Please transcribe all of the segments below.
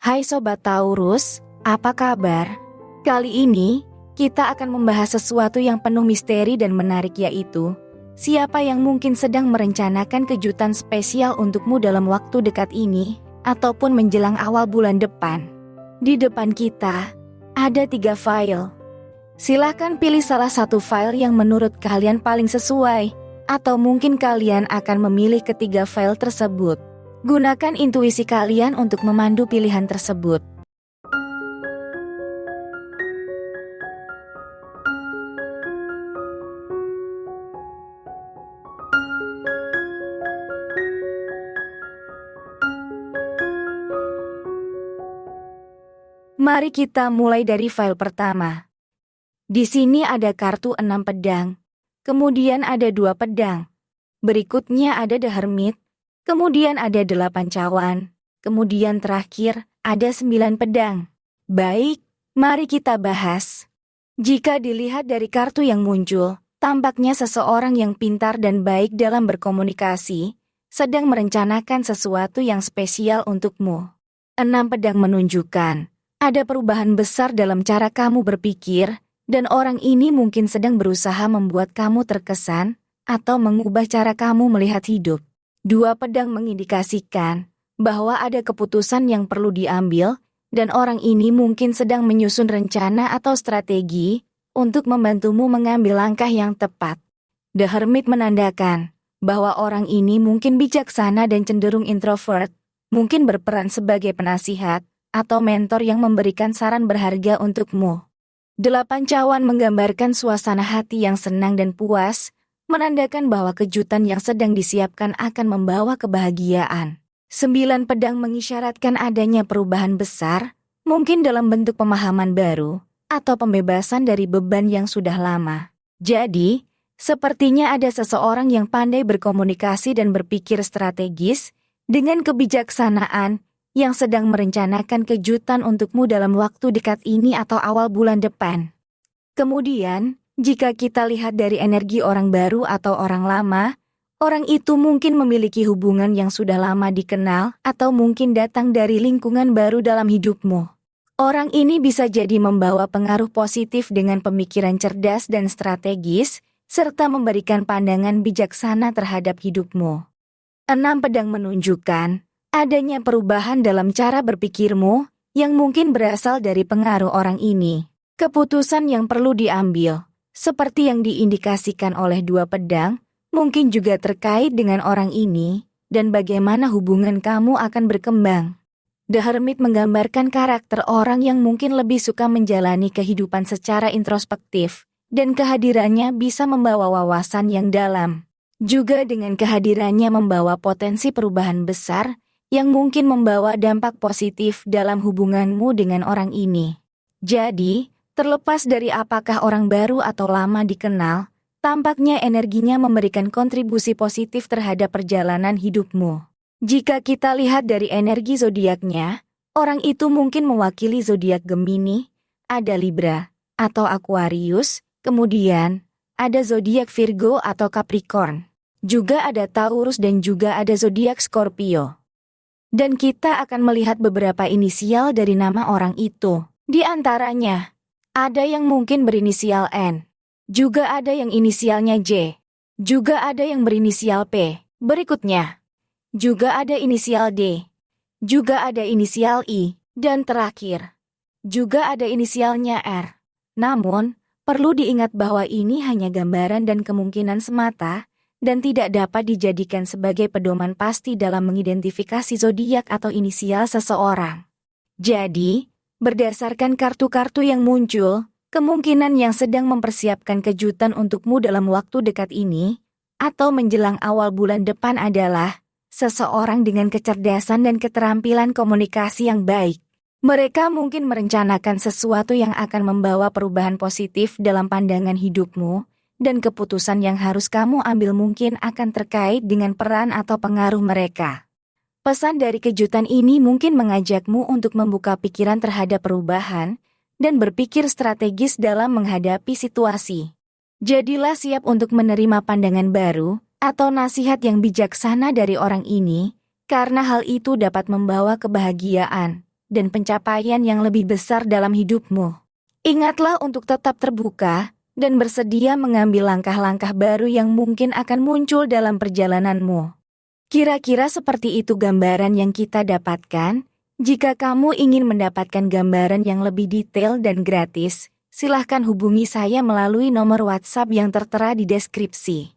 Hai Sobat Taurus, apa kabar? Kali ini, kita akan membahas sesuatu yang penuh misteri dan menarik, yaitu siapa yang mungkin sedang merencanakan kejutan spesial untukmu dalam waktu dekat ini, ataupun menjelang awal bulan depan. Di depan kita, ada 3 file. Silahkan pilih salah satu file yang menurut kalian paling sesuai, atau mungkin kalian akan memilih ketiga file tersebut. Gunakan intuisi kalian untuk memandu pilihan tersebut. Mari kita mulai dari file pertama. Di sini ada kartu 6 pedang, kemudian ada 2 pedang. Berikutnya ada The Hermit, kemudian ada 8 cawan, kemudian terakhir ada 9 pedang. Baik, mari kita bahas. Jika dilihat dari kartu yang muncul, tampaknya seseorang yang pintar dan baik dalam berkomunikasi, sedang merencanakan sesuatu yang spesial untukmu. 6 pedang menunjukkan ada perubahan besar dalam cara kamu berpikir, dan orang ini mungkin sedang berusaha membuat kamu terkesan atau mengubah cara kamu melihat hidup. 2 pedang mengindikasikan bahwa ada keputusan yang perlu diambil, dan orang ini mungkin sedang menyusun rencana atau strategi untuk membantumu mengambil langkah yang tepat. The Hermit menandakan bahwa orang ini mungkin bijaksana dan cenderung introvert, mungkin berperan sebagai penasihat atau mentor yang memberikan saran berharga untukmu. 8 cawan menggambarkan suasana hati yang senang dan puas, menandakan bahwa kejutan yang sedang disiapkan akan membawa kebahagiaan. 9 pedang mengisyaratkan adanya perubahan besar, mungkin dalam bentuk pemahaman baru, atau pembebasan dari beban yang sudah lama. Jadi, sepertinya ada seseorang yang pandai berkomunikasi dan berpikir strategis, dengan kebijaksanaan, yang sedang merencanakan kejutan untukmu dalam waktu dekat ini atau awal bulan depan. Kemudian, jika kita lihat dari energi orang baru atau orang lama, orang itu mungkin memiliki hubungan yang sudah lama dikenal atau mungkin datang dari lingkungan baru dalam hidupmu. Orang ini bisa jadi membawa pengaruh positif dengan pemikiran cerdas dan strategis, serta memberikan pandangan bijaksana terhadap hidupmu. 6 pedang menunjukkan adanya perubahan dalam cara berpikirmu yang mungkin berasal dari pengaruh orang ini. Keputusan yang perlu diambil, seperti yang diindikasikan oleh 2 pedang, mungkin juga terkait dengan orang ini dan bagaimana hubungan kamu akan berkembang. The Hermit menggambarkan karakter orang yang mungkin lebih suka menjalani kehidupan secara introspektif, dan kehadirannya bisa membawa wawasan yang dalam. Juga dengan kehadirannya membawa potensi perubahan besar yang mungkin membawa dampak positif dalam hubunganmu dengan orang ini. Jadi, terlepas dari apakah orang baru atau lama dikenal, tampaknya energinya memberikan kontribusi positif terhadap perjalanan hidupmu. Jika kita lihat dari energi zodiaknya, orang itu mungkin mewakili zodiak Gemini, ada Libra atau Aquarius, kemudian ada zodiak Virgo atau Capricorn. Juga ada Taurus dan juga ada zodiak Scorpio. Dan kita akan melihat beberapa inisial dari nama orang itu. Di antaranya, ada yang mungkin berinisial N. Juga ada yang inisialnya J. Juga ada yang berinisial P. Berikutnya, juga ada inisial D. Juga ada inisial I. Dan terakhir, juga ada inisialnya R. Namun, perlu diingat bahwa ini hanya gambaran dan kemungkinan semata, dan tidak dapat dijadikan sebagai pedoman pasti dalam mengidentifikasi zodiak atau inisial seseorang. Jadi, berdasarkan kartu-kartu yang muncul, kemungkinan yang sedang mempersiapkan kejutan untukmu dalam waktu dekat ini, atau menjelang awal bulan depan adalah seseorang dengan kecerdasan dan keterampilan komunikasi yang baik. Mereka mungkin merencanakan sesuatu yang akan membawa perubahan positif dalam pandangan hidupmu, dan keputusan yang harus kamu ambil mungkin akan terkait dengan peran atau pengaruh mereka. Pesan dari kejutan ini mungkin mengajakmu untuk membuka pikiran terhadap perubahan dan berpikir strategis dalam menghadapi situasi. Jadilah siap untuk menerima pandangan baru atau nasihat yang bijaksana dari orang ini, karena hal itu dapat membawa kebahagiaan, dan pencapaian yang lebih besar dalam hidupmu. Ingatlah untuk tetap terbuka dan bersedia mengambil langkah-langkah baru yang mungkin akan muncul dalam perjalananmu. Kira-kira seperti itu gambaran yang kita dapatkan. Jika kamu ingin mendapatkan gambaran yang lebih detail dan gratis, silahkan hubungi saya melalui nomor WhatsApp yang tertera di deskripsi.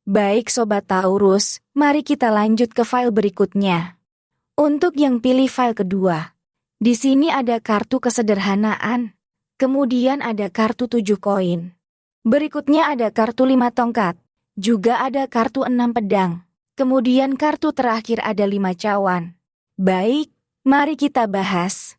Baik Sobat Taurus, mari kita lanjut ke file berikutnya. Untuk yang pilih file kedua, di sini ada kartu kesederhanaan, kemudian ada kartu 7 koin. Berikutnya ada kartu 5 tongkat, juga ada kartu 6 pedang, kemudian kartu terakhir ada 5 cawan. Baik, mari kita bahas.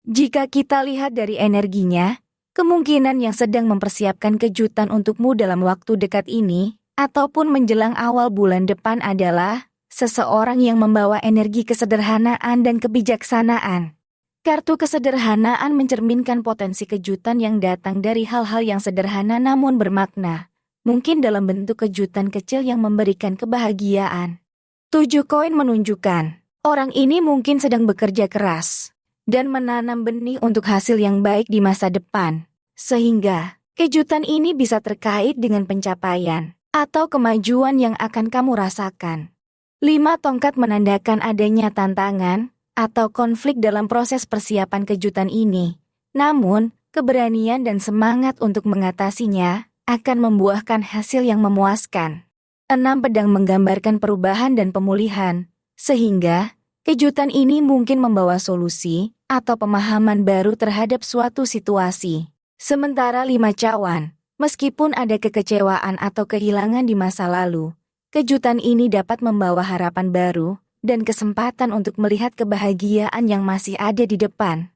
Jika kita lihat dari energinya, kemungkinan yang sedang mempersiapkan kejutan untukmu dalam waktu dekat ini, ataupun menjelang awal bulan depan adalah seseorang yang membawa energi kesederhanaan dan kebijaksanaan. Kartu kesederhanaan mencerminkan potensi kejutan yang datang dari hal-hal yang sederhana namun bermakna, mungkin dalam bentuk kejutan kecil yang memberikan kebahagiaan. 7 koin menunjukkan orang ini mungkin sedang bekerja keras dan menanam benih untuk hasil yang baik di masa depan, sehingga kejutan ini bisa terkait dengan pencapaian atau kemajuan yang akan kamu rasakan. 5 tongkat menandakan adanya tantangan atau konflik dalam proses persiapan kejutan ini. Namun, keberanian dan semangat untuk mengatasinya akan membuahkan hasil yang memuaskan. 6 pedang menggambarkan perubahan dan pemulihan, sehingga kejutan ini mungkin membawa solusi atau pemahaman baru terhadap suatu situasi. Sementara 5 cawan, meskipun ada kekecewaan atau kehilangan di masa lalu, kejutan ini dapat membawa harapan baru dan kesempatan untuk melihat kebahagiaan yang masih ada di depan.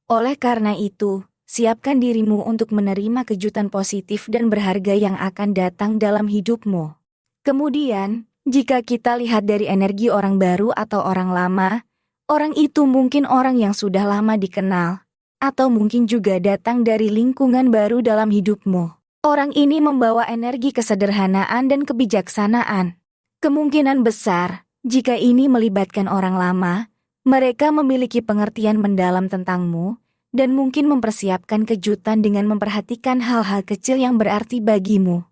Oleh karena itu, siapkan dirimu untuk menerima kejutan positif dan berharga yang akan datang dalam hidupmu. Kemudian, jika kita lihat dari energi orang baru atau orang lama, orang itu mungkin orang yang sudah lama dikenal, atau mungkin juga datang dari lingkungan baru dalam hidupmu. Orang ini membawa energi kesederhanaan dan kebijaksanaan. Kemungkinan besar, jika ini melibatkan orang lama, mereka memiliki pengertian mendalam tentangmu, dan mungkin mempersiapkan kejutan dengan memperhatikan hal-hal kecil yang berarti bagimu.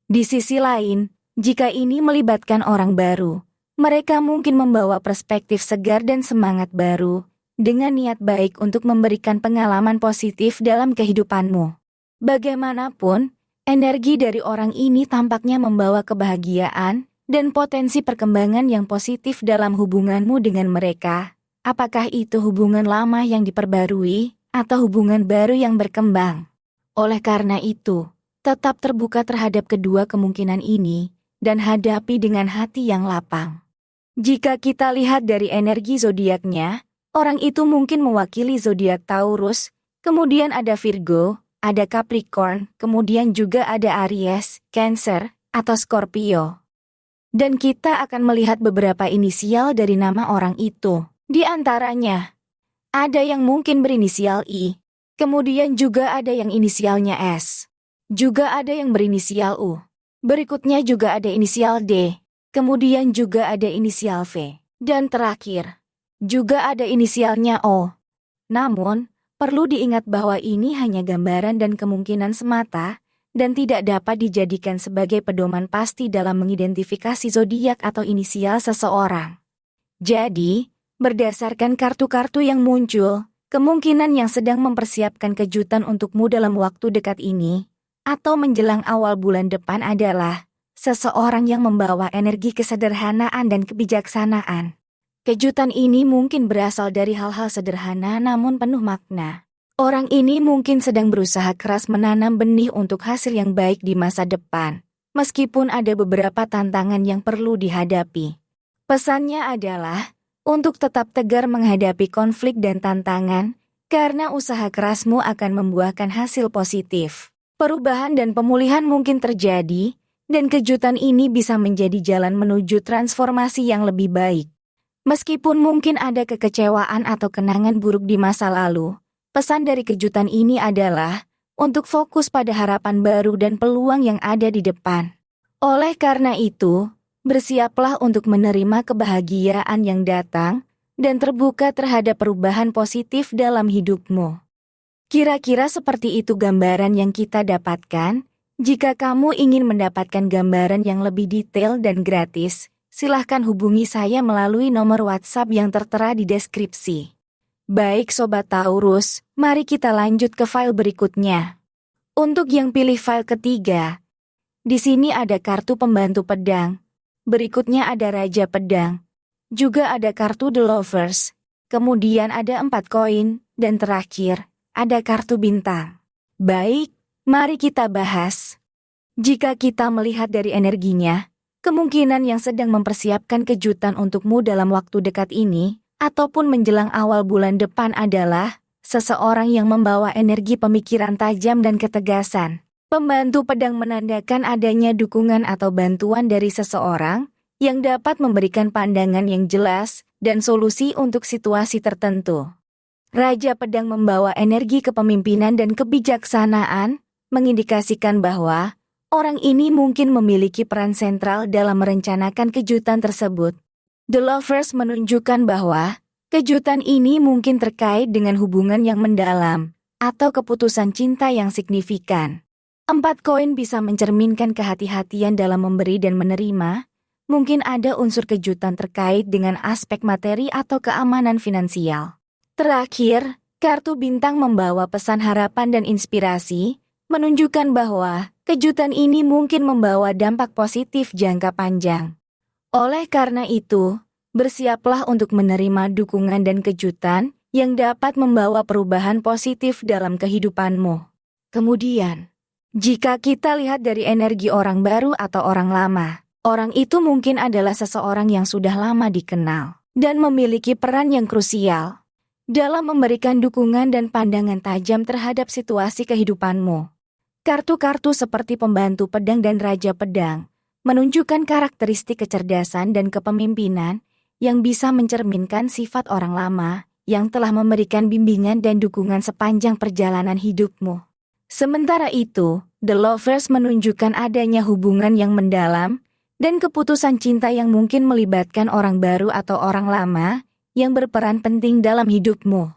Di sisi lain, jika ini melibatkan orang baru, mereka mungkin membawa perspektif segar dan semangat baru, dengan niat baik untuk memberikan pengalaman positif dalam kehidupanmu. Bagaimanapun, energi dari orang ini tampaknya membawa kebahagiaan dan potensi perkembangan yang positif dalam hubunganmu dengan mereka. Apakah itu hubungan lama yang diperbarui, atau hubungan baru yang berkembang? Oleh karena itu, tetap terbuka terhadap kedua kemungkinan ini, dan hadapi dengan hati yang lapang. Jika kita lihat dari energi zodiaknya, orang itu mungkin mewakili zodiak Taurus, kemudian ada Virgo, ada Capricorn, kemudian juga ada Aries, Cancer, atau Scorpio. Dan kita akan melihat beberapa inisial dari nama orang itu. Di antaranya, ada yang mungkin berinisial I, kemudian juga ada yang inisialnya S, juga ada yang berinisial U. Berikutnya juga ada inisial D, kemudian juga ada inisial V, dan terakhir, juga ada inisialnya O. Namun, perlu diingat bahwa ini hanya gambaran dan kemungkinan semata, dan tidak dapat dijadikan sebagai pedoman pasti dalam mengidentifikasi zodiak atau inisial seseorang. Jadi, berdasarkan kartu-kartu yang muncul, kemungkinan yang sedang mempersiapkan kejutan untukmu dalam waktu dekat ini, atau menjelang awal bulan depan adalah seseorang yang membawa energi kesederhanaan dan kebijaksanaan. Kejutan ini mungkin berasal dari hal-hal sederhana namun penuh makna. Orang ini mungkin sedang berusaha keras menanam benih untuk hasil yang baik di masa depan, meskipun ada beberapa tantangan yang perlu dihadapi. Pesannya adalah untuk tetap tegar menghadapi konflik dan tantangan, karena usaha kerasmu akan membuahkan hasil positif. Perubahan dan pemulihan mungkin terjadi, dan kejutan ini bisa menjadi jalan menuju transformasi yang lebih baik. Meskipun mungkin ada kekecewaan atau kenangan buruk di masa lalu, pesan dari kejutan ini adalah untuk fokus pada harapan baru dan peluang yang ada di depan. Oleh karena itu, bersiaplah untuk menerima kebahagiaan yang datang, dan terbuka terhadap perubahan positif dalam hidupmu. Kira-kira seperti itu gambaran yang kita dapatkan. Jika kamu ingin mendapatkan gambaran yang lebih detail dan gratis, silahkan hubungi saya melalui nomor WhatsApp yang tertera di deskripsi. Baik Sobat Taurus, mari kita lanjut ke file berikutnya. Untuk yang pilih file ketiga, di sini ada kartu pembantu pedang, berikutnya ada Raja Pedang, juga ada kartu The Lovers, kemudian ada 4 koin, dan terakhir, ada kartu bintang. Baik, mari kita bahas. Jika kita melihat dari energinya, kemungkinan yang sedang mempersiapkan kejutan untukmu dalam waktu dekat ini, ataupun menjelang awal bulan depan adalah seseorang yang membawa energi pemikiran tajam dan ketegasan. Pembantu pedang menandakan adanya dukungan atau bantuan dari seseorang yang dapat memberikan pandangan yang jelas dan solusi untuk situasi tertentu. Raja Pedang membawa energi kepemimpinan dan kebijaksanaan, mengindikasikan bahwa orang ini mungkin memiliki peran sentral dalam merencanakan kejutan tersebut. The Lovers menunjukkan bahwa kejutan ini mungkin terkait dengan hubungan yang mendalam atau keputusan cinta yang signifikan. 4 koin bisa mencerminkan kehati-hatian dalam memberi dan menerima. Mungkin ada unsur kejutan terkait dengan aspek materi atau keamanan finansial. Terakhir, kartu bintang membawa pesan harapan dan inspirasi, menunjukkan bahwa kejutan ini mungkin membawa dampak positif jangka panjang. Oleh karena itu, bersiaplah untuk menerima dukungan dan kejutan yang dapat membawa perubahan positif dalam kehidupanmu. Kemudian, jika kita lihat dari energi orang baru atau orang lama, orang itu mungkin adalah seseorang yang sudah lama dikenal dan memiliki peran yang krusial dalam memberikan dukungan dan pandangan tajam terhadap situasi kehidupanmu. Kartu-kartu seperti pembantu pedang dan Raja Pedang menunjukkan karakteristik kecerdasan dan kepemimpinan yang bisa mencerminkan sifat orang lama yang telah memberikan bimbingan dan dukungan sepanjang perjalanan hidupmu. Sementara itu, The Lovers menunjukkan adanya hubungan yang mendalam dan keputusan cinta yang mungkin melibatkan orang baru atau orang lama yang berperan penting dalam hidupmu.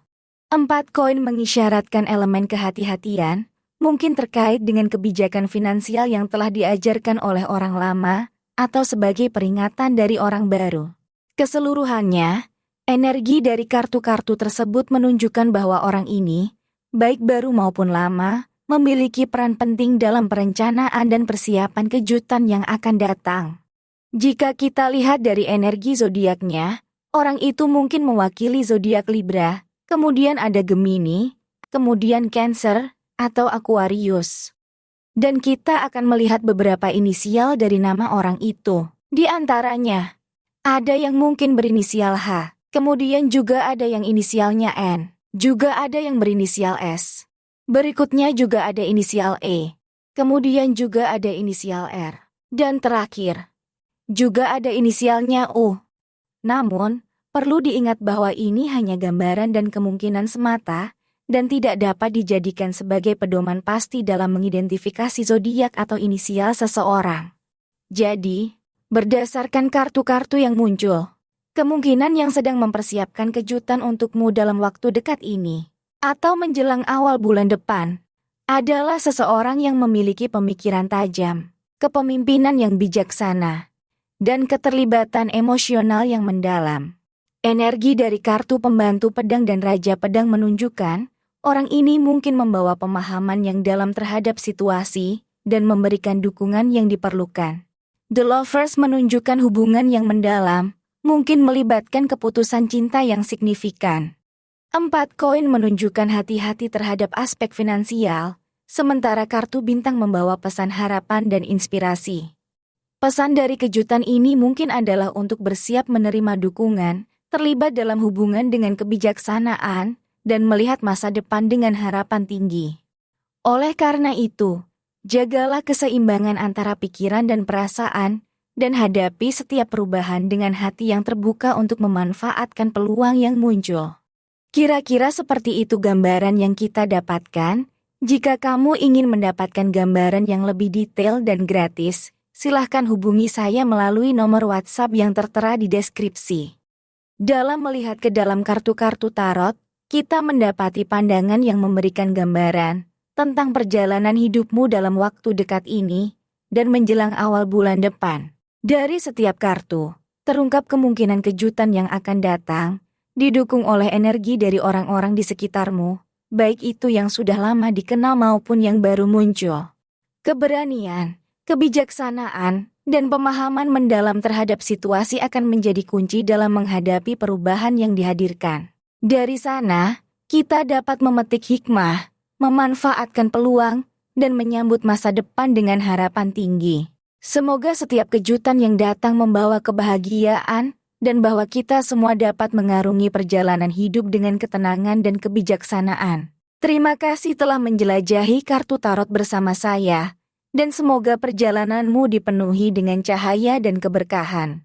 4 koin mengisyaratkan elemen kehati-hatian, mungkin terkait dengan kebijakan finansial yang telah diajarkan oleh orang lama, atau sebagai peringatan dari orang baru. Keseluruhannya, energi dari kartu-kartu tersebut menunjukkan bahwa orang ini, baik baru maupun lama, memiliki peran penting dalam perencanaan dan persiapan kejutan yang akan datang. Jika kita lihat dari energi zodiaknya, orang itu mungkin mewakili zodiak Libra, kemudian ada Gemini, kemudian Cancer, atau Aquarius. Dan kita akan melihat beberapa inisial dari nama orang itu. Di antaranya, ada yang mungkin berinisial H, kemudian juga ada yang inisialnya N, juga ada yang berinisial S. Berikutnya juga ada inisial E, kemudian juga ada inisial R, dan terakhir, juga ada inisialnya U. Namun, perlu diingat bahwa ini hanya gambaran dan kemungkinan semata, dan tidak dapat dijadikan sebagai pedoman pasti dalam mengidentifikasi zodiak atau inisial seseorang. Jadi, berdasarkan kartu-kartu yang muncul, kemungkinan yang sedang mempersiapkan kejutan untukmu dalam waktu dekat ini, atau menjelang awal bulan depan, adalah seseorang yang memiliki pemikiran tajam, kepemimpinan yang bijaksana, dan keterlibatan emosional yang mendalam. Energi dari kartu pembantu pedang dan Raja Pedang menunjukkan, orang ini mungkin membawa pemahaman yang dalam terhadap situasi, dan memberikan dukungan yang diperlukan. The Lovers menunjukkan hubungan yang mendalam, mungkin melibatkan keputusan cinta yang signifikan. 4 koin menunjukkan hati-hati terhadap aspek finansial, sementara kartu bintang membawa pesan harapan dan inspirasi. Pesan dari kejutan ini mungkin adalah untuk bersiap menerima dukungan, terlibat dalam hubungan dengan kebijaksanaan, dan melihat masa depan dengan harapan tinggi. Oleh karena itu, jagalah keseimbangan antara pikiran dan perasaan, dan hadapi setiap perubahan dengan hati yang terbuka untuk memanfaatkan peluang yang muncul. Kira-kira seperti itu gambaran yang kita dapatkan. Jika kamu ingin mendapatkan gambaran yang lebih detail dan gratis, silahkan hubungi saya melalui nomor WhatsApp yang tertera di deskripsi. Dalam melihat ke dalam kartu-kartu tarot, kita mendapati pandangan yang memberikan gambaran tentang perjalanan hidupmu dalam waktu dekat ini dan menjelang awal bulan depan. Dari setiap kartu, terungkap kemungkinan kejutan yang akan datang, didukung oleh energi dari orang-orang di sekitarmu, baik itu yang sudah lama dikenal maupun yang baru muncul. Keberanian, kebijaksanaan, dan pemahaman mendalam terhadap situasi akan menjadi kunci dalam menghadapi perubahan yang dihadirkan. Dari sana, kita dapat memetik hikmah, memanfaatkan peluang, dan menyambut masa depan dengan harapan tinggi. Semoga setiap kejutan yang datang membawa kebahagiaan, dan bahwa kita semua dapat mengarungi perjalanan hidup dengan ketenangan dan kebijaksanaan. Terima kasih telah menjelajahi kartu tarot bersama saya, dan semoga perjalananmu dipenuhi dengan cahaya dan keberkahan.